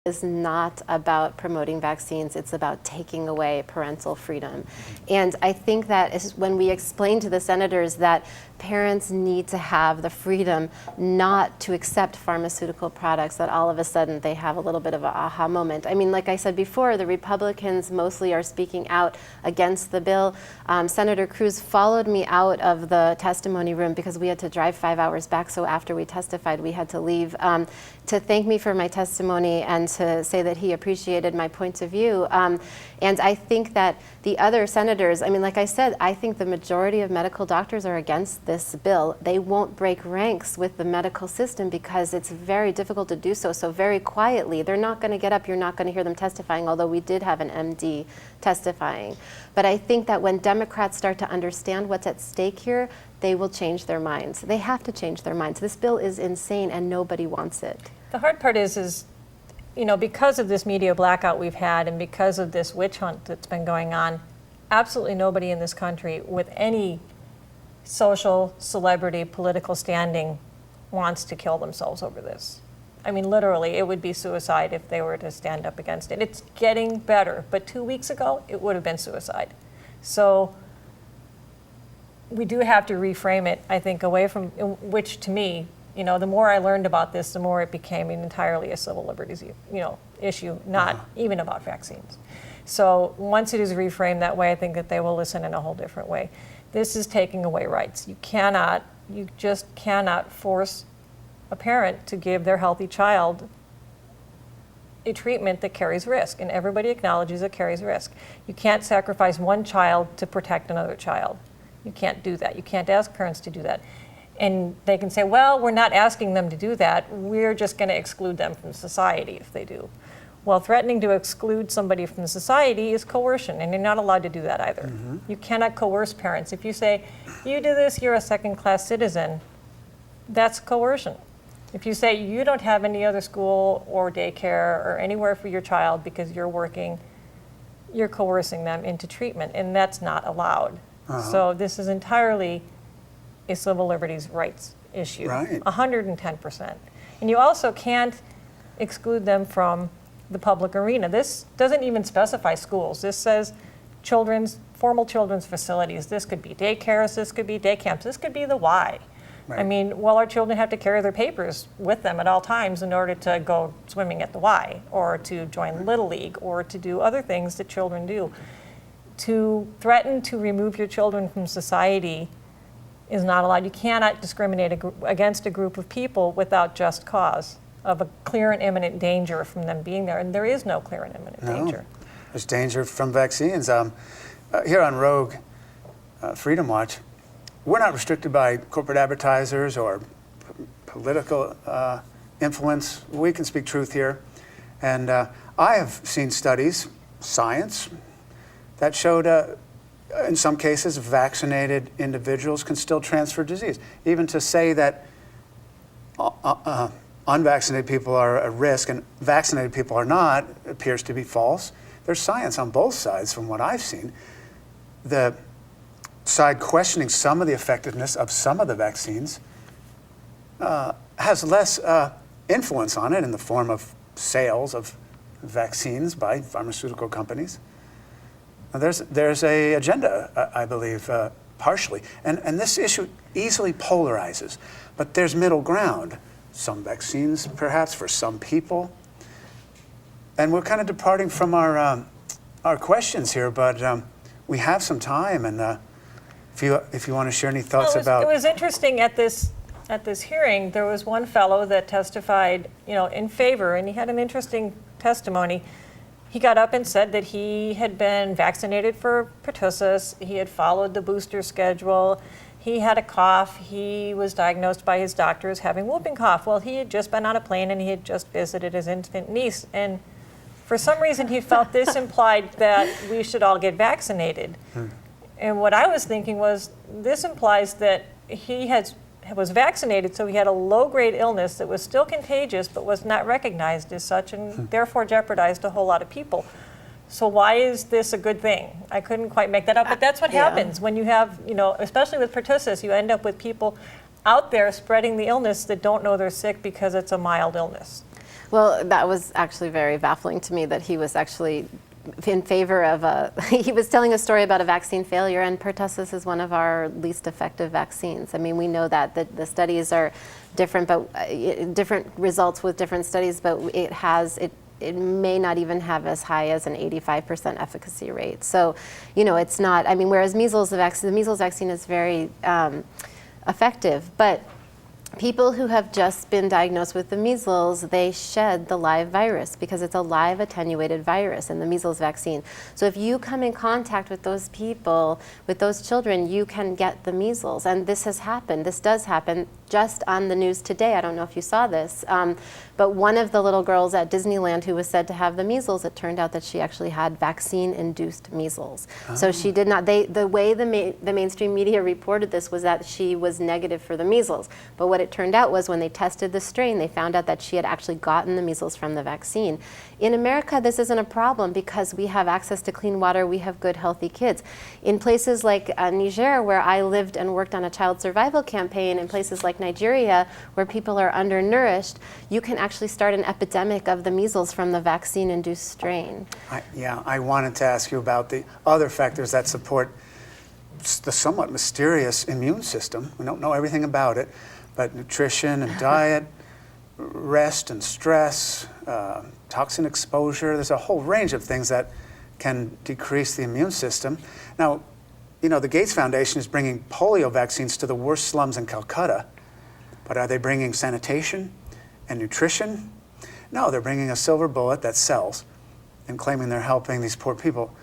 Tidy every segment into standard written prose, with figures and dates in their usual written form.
is not about promoting vaccines, it's about taking away parental freedom. And I think that is when we explain to the senators that parents need to have the freedom not to accept pharmaceutical products, that all of a sudden they have a little bit of an aha moment. I mean, like I said before, the Republicans mostly are speaking out against the bill. Senator Cruz followed me out of the testimony room because we had to drive 5 hours back, so after we testified we had to leave, to thank me for my testimony and to say that he appreciated my point of view. And I think that the other senators, I mean, like I said, I think the majority of medical doctors are against this bill. They won't break ranks with the medical system because it's very difficult to do so. So very quietly, they're not going to get up, you're not going to hear them testifying, although we did have an MD testifying. But I think that when Democrats start to understand what's at stake here, they will change their minds. They have to change their minds. This bill is insane and nobody wants it. The hard part is, you know, because of this media blackout we've had and because of this witch hunt that's been going on, absolutely nobody in this country with any social, celebrity, political standing wants to kill themselves over this. I mean, literally, it would be suicide if they were to stand up against it. It's getting better, but 2 weeks ago, it would have been suicide. So we do have to reframe it, I think, away from, which to me, you know, the more I learned about this, the more it became entirely a civil liberties, issue, not even about vaccines. So once it is reframed that way, I think that they will listen in a whole different way. This is taking away rights. You just cannot force a parent to give their healthy child a treatment that carries risk, and everybody acknowledges it carries risk. You can't sacrifice one child to protect another child. You can't do that. You can't ask parents to do that. And they can say, well, we're not asking them to do that. We're just going to exclude them from society if they do. Well, threatening to exclude somebody from society is coercion, and you're not allowed to do that either. Mm-hmm. You cannot coerce parents. If you say, you do this, you're a second-class citizen, that's coercion. If you say you don't have any other school or daycare or anywhere for your child because you're working, you're coercing them into treatment, and that's not allowed. Uh-huh. So this is entirely a civil liberties rights issue, right. 110%. And you also can't exclude them from the public arena. This doesn't even specify schools. This says formal children's facilities. This could be daycares, this could be day camps, this could be the Y. Right. I mean, well, our children have to carry their papers with them at all times in order to go swimming at the Y, or to join Little League, or to do other things that children do. To threaten to remove your children from society is not allowed. You cannot discriminate against a group of people without just cause of a clear and imminent danger from them being there, and there is no clear and imminent danger. There's danger from vaccines. Here on Rogue Freedom Watch, we're not restricted by corporate advertisers or political influence. We can speak truth here. And I have seen studies, science, that showed in some cases vaccinated individuals can still transfer disease. Even to say that unvaccinated people are at risk and vaccinated people are not appears to be false. There's science on both sides from what I've seen. The side questioning some of the effectiveness of some of the vaccines has less influence on it in the form of sales of vaccines by pharmaceutical companies. There's a agenda, I believe, partially. And this issue easily polarizes, but there's middle ground. Some vaccines, perhaps, for some people. And we're kind of departing from our questions here, but we have some time, and if you want to share any thoughts about... It was interesting at this hearing. There was one fellow that testified, in favor, and he had an interesting testimony. He got up and said that he had been vaccinated for pertussis. He had followed the booster schedule. He had a cough. He was diagnosed by his doctor as having whooping cough. Well, he had just been on a plane and he had just visited his infant niece. And for some reason, he felt this implied that we should all get vaccinated. And what I was thinking was, this implies that he was vaccinated, so he had a low-grade illness that was still contagious but was not recognized as such, and therefore jeopardized a whole lot of people. So why is this a good thing? I couldn't quite make that up, but that's what happens when you have, especially with pertussis, you end up with people out there spreading the illness that don't know they're sick because it's a mild illness. Well, that was actually very baffling to me that he was actually in favor of he was telling a story about a vaccine failure, and pertussis is one of our least effective vaccines. I mean, we know that the studies are different, but different results with different studies, but it may not even have as high as an 85% efficacy rate. So, it's not, I mean, whereas the measles vaccine is very effective, but people who have just been diagnosed with the measles, they shed the live virus because it's a live attenuated virus in the measles vaccine. So if you come in contact with those people, with those children, you can get the measles. And this has happened. This does happen just on the news today. I don't know if you saw this, but one of the little girls at Disneyland who was said to have the measles, it turned out that she actually had vaccine-induced measles. Oh. So she did not, the way the mainstream media reported this was that she was negative for the measles. But what it turned out was when they tested the strain, they found out that she had actually gotten the measles from the vaccine. In America, this isn't a problem because we have access to clean water, we have good, healthy kids. In places like Niger, where I lived and worked on a child survival campaign, in places like Nigeria, where people are undernourished, you can actually start an epidemic of the measles from the vaccine-induced strain. I wanted to ask you about the other factors that support the somewhat mysterious immune system. We don't know everything about it, but nutrition and diet, rest and stress, toxin exposure, there's a whole range of things that can decrease the immune system. Now, the Gates Foundation is bringing polio vaccines to the worst slums in Calcutta, but are they bringing sanitation and nutrition? No, they're bringing a silver bullet that sells and claiming they're helping these poor people.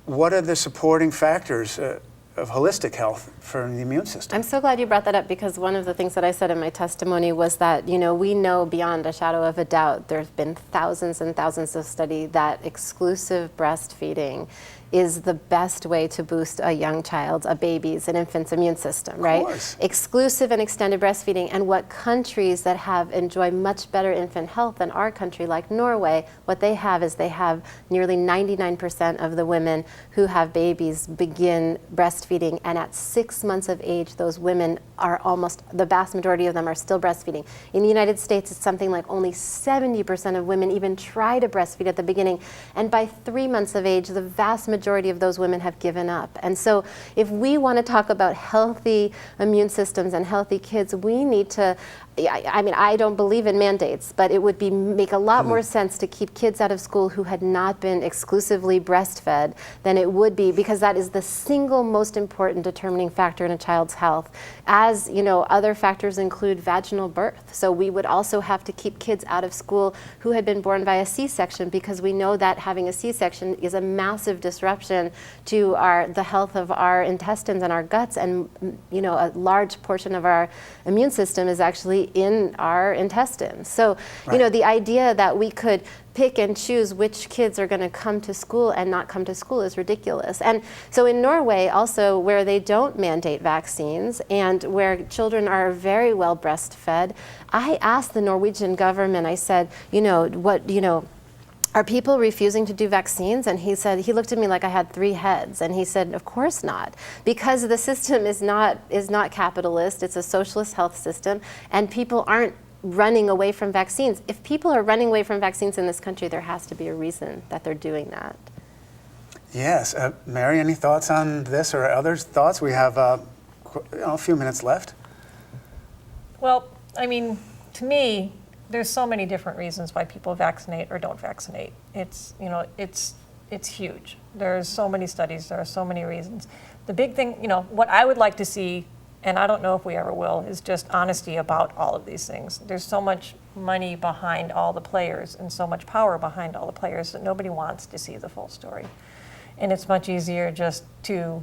What are the supporting factors of holistic health for the immune system? I'm so glad you brought that up because one of the things that I said in my testimony was that, we know beyond a shadow of a doubt, there's been thousands and thousands of studies that exclusive breastfeeding is the best way to boost a young child's, a baby's, an infant's immune system, right? Of course. Exclusive and extended breastfeeding. And what countries that have enjoyed much better infant health than our country, like Norway, what they have is they have nearly 99% of the women who have babies begin breastfeeding, and at 6 months of age, those women are the vast majority of them are still breastfeeding. In the United States, it's something like only 70% of women even try to breastfeed at the beginning, and by 3 months of age, the vast majority of those women have given up. And so if we want to talk about healthy immune systems and healthy kids, we need to, I don't believe in mandates, but it would make a lot more sense to keep kids out of school who had not been exclusively breastfed than it would be, because that is the single most important determining factor in a child's health. As other factors include vaginal birth. So we would also have to keep kids out of school who had been born via C-section, because we know that having a C-section is a massive disruption to the health of our intestines and our guts, and a large portion of our immune system is actually in our intestines. So, right. The idea that we could pick and choose which kids are going to come to school and not come to school is ridiculous. And so in Norway also, where they don't mandate vaccines and where children are very well breastfed, I asked the Norwegian government, I said, are people refusing to do vaccines? And he looked at me like I had 3 heads, and he said, of course not, because the system is not capitalist, it's a socialist health system, and people aren't running away from vaccines. If people are running away from vaccines in this country, there has to be a reason that they're doing that. Yes. Mary, any thoughts on this or others' thoughts? We have a few minutes left. Well, to me, there's so many different reasons why people vaccinate or don't vaccinate. It's huge. There's so many studies, there are so many reasons. The big thing, what I would like to see, and I don't know if we ever will, is just honesty about all of these things. There's so much money behind all the players and so much power behind all the players that nobody wants to see the full story. And it's much easier just to,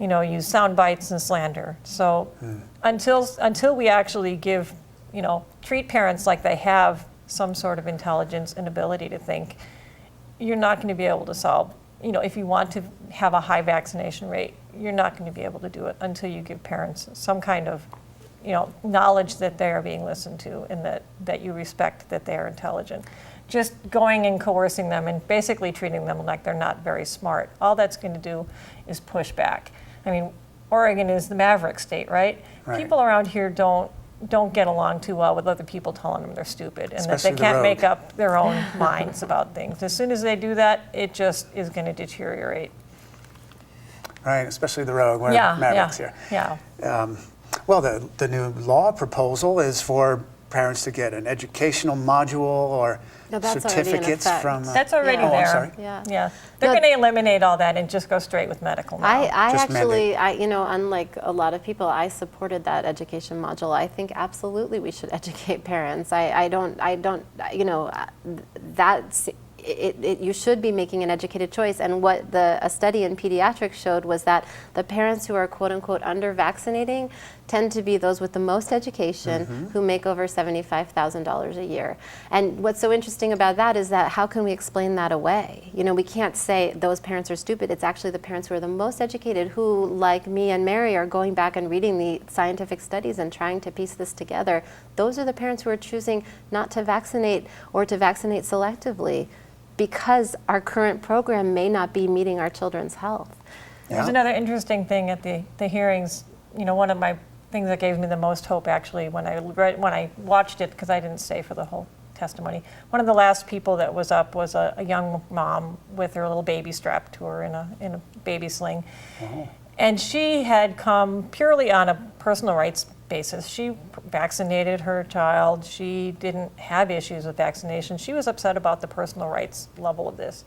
use sound bites and slander. So until we actually treat parents like they have some sort of intelligence and ability to think, you're not going to be able to solve, if you want to have a high vaccination rate, you're not going to be able to do it until you give parents some kind of, knowledge that they are being listened to and that you respect that they are intelligent. Just going and coercing them and basically treating them like they're not very smart, all that's going to do is push back. Oregon is the maverick state, right? People around here don't don't get along too well with other people telling them they're stupid and Especially that the they can't rogue. make up their own minds about things. As soon as they do that, it just is going to deteriorate. Right, especially the rogue, we're Yeah, mavericks yeah, here. yeah. Well, the new law proposal is for parents to get an educational module or No, that's already in certificates effect. from. That's already Yeah. Oh, there. I'm sorry. Yeah. They're No, going to eliminate all that and just go straight with medical now. I Just actually, unlike a lot of people, I supported that education module. I think absolutely we should educate parents. I don't, that's, you should be making an educated choice. And what a study in pediatrics showed was that the parents who are quote unquote under vaccinating tend to be those with the most education who make over $75,000 a year. And what's so interesting about that is that how can we explain that away? We can't say those parents are stupid. It's actually the parents who are the most educated who, like me and Mary, are going back and reading the scientific studies and trying to piece this together. Those are the parents who are choosing not to vaccinate or to vaccinate selectively because our current program may not be meeting our children's health. There's another interesting thing at the hearings. One of my things that gave me the most hope, actually, when I watched it, because I didn't stay for the whole testimony. One of the last people that was up was a young mom with her little baby strapped to her in a baby sling, and she had come purely on a personal rights basis. She vaccinated her child. She didn't have issues with vaccination. She was upset about the personal rights level of this.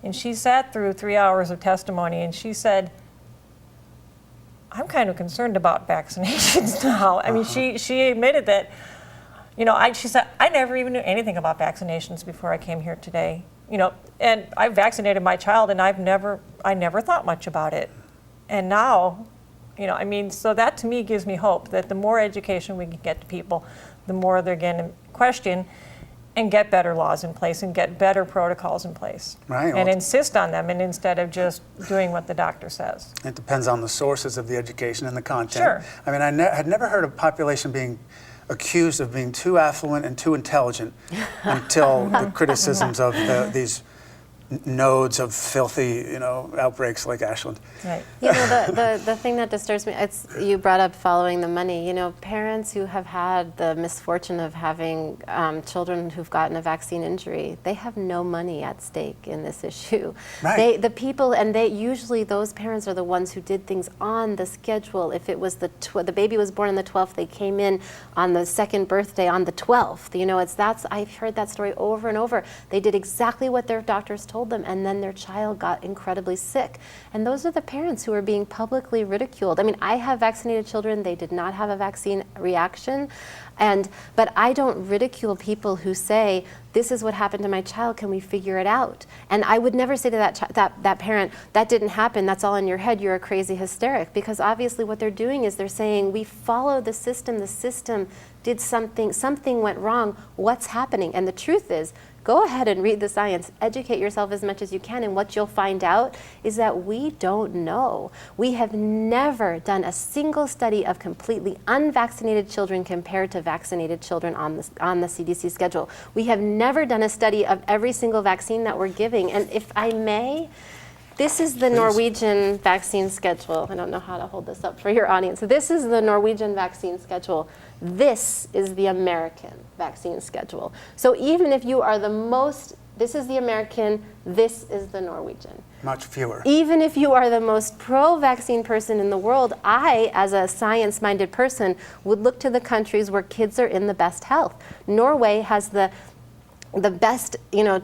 And she sat through 3 hours of testimony and she said, I'm kind of concerned about vaccinations now. I mean, she admitted that, she said, I never even knew anything about vaccinations before I came here today. And I vaccinated my child and I never thought much about it. And now, so that to me gives me hope that the more education we can get to people, the more they're going to question and get better laws in place and get better protocols in place. Right. And insist on them and instead of just doing what the doctor says. It depends on the sources of the education and the content. Sure. I mean, I had never heard of a population being accused of being too affluent and too intelligent until the criticisms of these nodes of filthy, outbreaks like Ashland. Right. The thing that disturbs me, you brought up following the money. Parents who have had the misfortune of having children who've gotten a vaccine injury, they have no money at stake in this issue. Right. Usually those parents are the ones who did things on the schedule. If it was the baby was born on the 12th, they came in on the second birthday on the 12th. I've heard that story over and over. They did exactly what their doctors told them, and then their child got incredibly sick. And those are the parents who are being publicly ridiculed. I mean, I have vaccinated children. They did not have a vaccine reaction. But I don't ridicule people who say, this is what happened to my child, can we figure it out? And I would never say to that parent, that didn't happen, that's all in your head, you're a crazy hysteric. Because obviously what they're doing is they're saying, we follow the system did something went wrong, what's happening? And the truth is, go ahead and read the science, educate yourself as much as you can, and what you'll find out is that we don't know. We have never done a single study of completely unvaccinated children compared to vaccinated children on the CDC schedule. We have never done a study of every single vaccine that we're giving. And if I may, this is the Norwegian vaccine schedule. I don't know how to hold this up for your audience. This is the Norwegian vaccine schedule. This is the American vaccine schedule. So even if you are this is the American, this is the Norwegian. Much fewer. Even if you are the most pro-vaccine person in the world, I, as a science-minded person, would look to the countries where kids are in the best health. Norway has the best,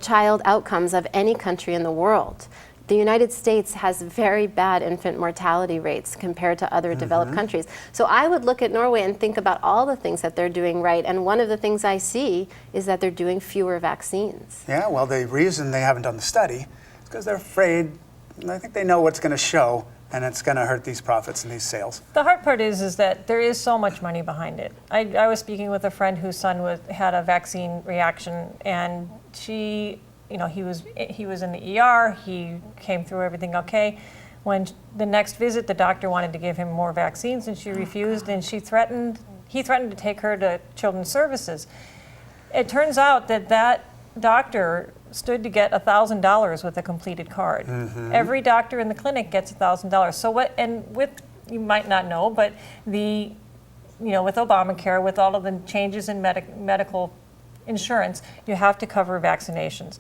child outcomes of any country in the world. The United States has very bad infant mortality rates compared to other developed countries. So I would look at Norway and think about all the things that they're doing right. And one of the things I see is that they're doing fewer vaccines. Yeah, well, the reason they haven't done the study is because they're afraid, I think they know what's going to show, and it's going to hurt these profits and these sales. The hard part is that there is so much money behind it. I was speaking with a friend whose son had a vaccine reaction, and he was in the ER. He came through everything okay. When the next visit, the doctor wanted to give him more vaccines, and she refused. And he threatened to take her to Children's Services. It turns out that doctor stood to get $1,000 with a completed card. Every doctor in the clinic gets $1,000. So you might not know, but the with Obamacare, with all of the changes in medical insurance, you have to cover vaccinations.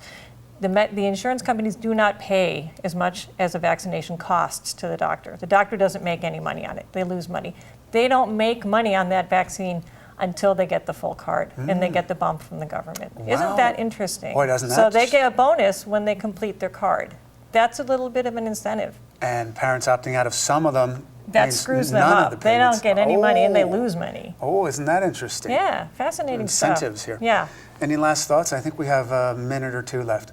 The insurance companies do not pay as much as a vaccination costs to the doctor. The doctor doesn't make any money on it. They lose money. They don't make money on that vaccine until they get the full card and they get the bump from the government. Wow. Isn't that interesting? Boy, doesn't that So they just- get a bonus when they complete their card. That's a little bit of an incentive. And parents opting out of some of them That means screws them none of up. the They payments. don't get any money and they Oh. lose money. Oh, isn't that interesting? Yeah, fascinating stuff. Incentives here. Yeah. Any last thoughts? I think we have a minute or two left.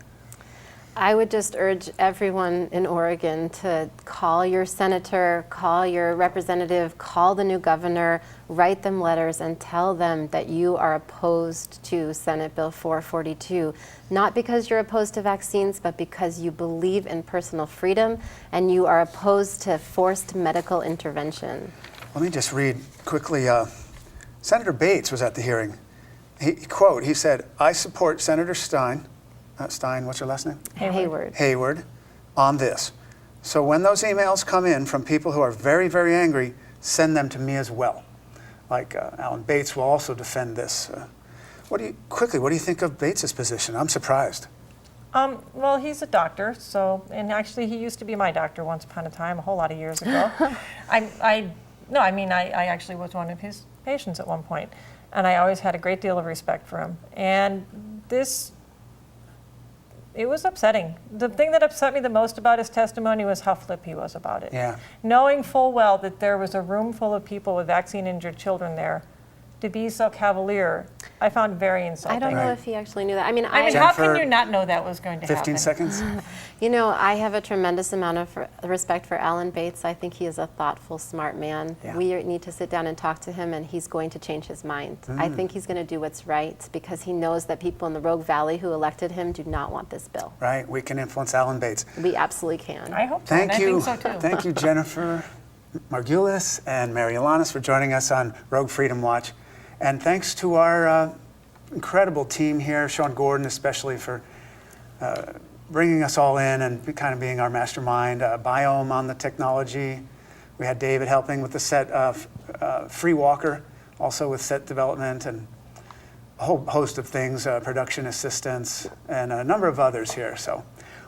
I would just urge everyone in Oregon to call your senator, call your representative, call the new governor, write them letters and tell them that you are opposed to Senate Bill 442, not because you're opposed to vaccines, but because you believe in personal freedom and you are opposed to forced medical intervention. Let me just read quickly. Senator Bates was at the hearing. He said, "I support Senator Stein, what's her last name? Hayward, on this. So when those emails come in from people who are very, very angry, send them to me as well." Like Alan Bates will also defend this. What do you think of Bates's position? I'm surprised. Well, he's a doctor, and actually he used to be my doctor once upon a time, a whole lot of years ago. I actually was one of his patients at one point, and I always had a great deal of respect for him. And it was upsetting. The thing that upset me the most about his testimony was how flip he was about it. Yeah. Knowing full well that there was a room full of people with vaccine-injured children there, to be so cavalier, I found very insulting. I don't know Right. if he actually knew that. I mean, how Jennifer, can you not know that was going to 15 happen? seconds? You know, I have a tremendous amount of respect for Alan Bates. I think he is a thoughtful, smart man. Yeah. We need to sit down and talk to him, and he's going to change his mind. I think he's going to do what's right because he knows that people in the Rogue Valley who elected him do not want this bill. Right, we can influence Alan Bates. We absolutely can. I hope so, Thank and you. I think so too. Thank you, Jennifer Margulis and Mary Alionis, for joining us on Rogue Freedom Watch. And thanks to our incredible team here, Sean Gordon especially, for bringing us all in and kind of being our mastermind. Biome on the technology. We had David helping with the set of Free Walker, also with set development and a whole host of things, production assistance, and a number of others here. So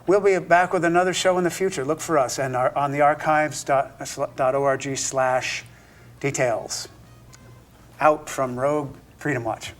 we'll be back with another show in the future. Look for us and on the archives.org/details. Out from Rogue Freedom Watch.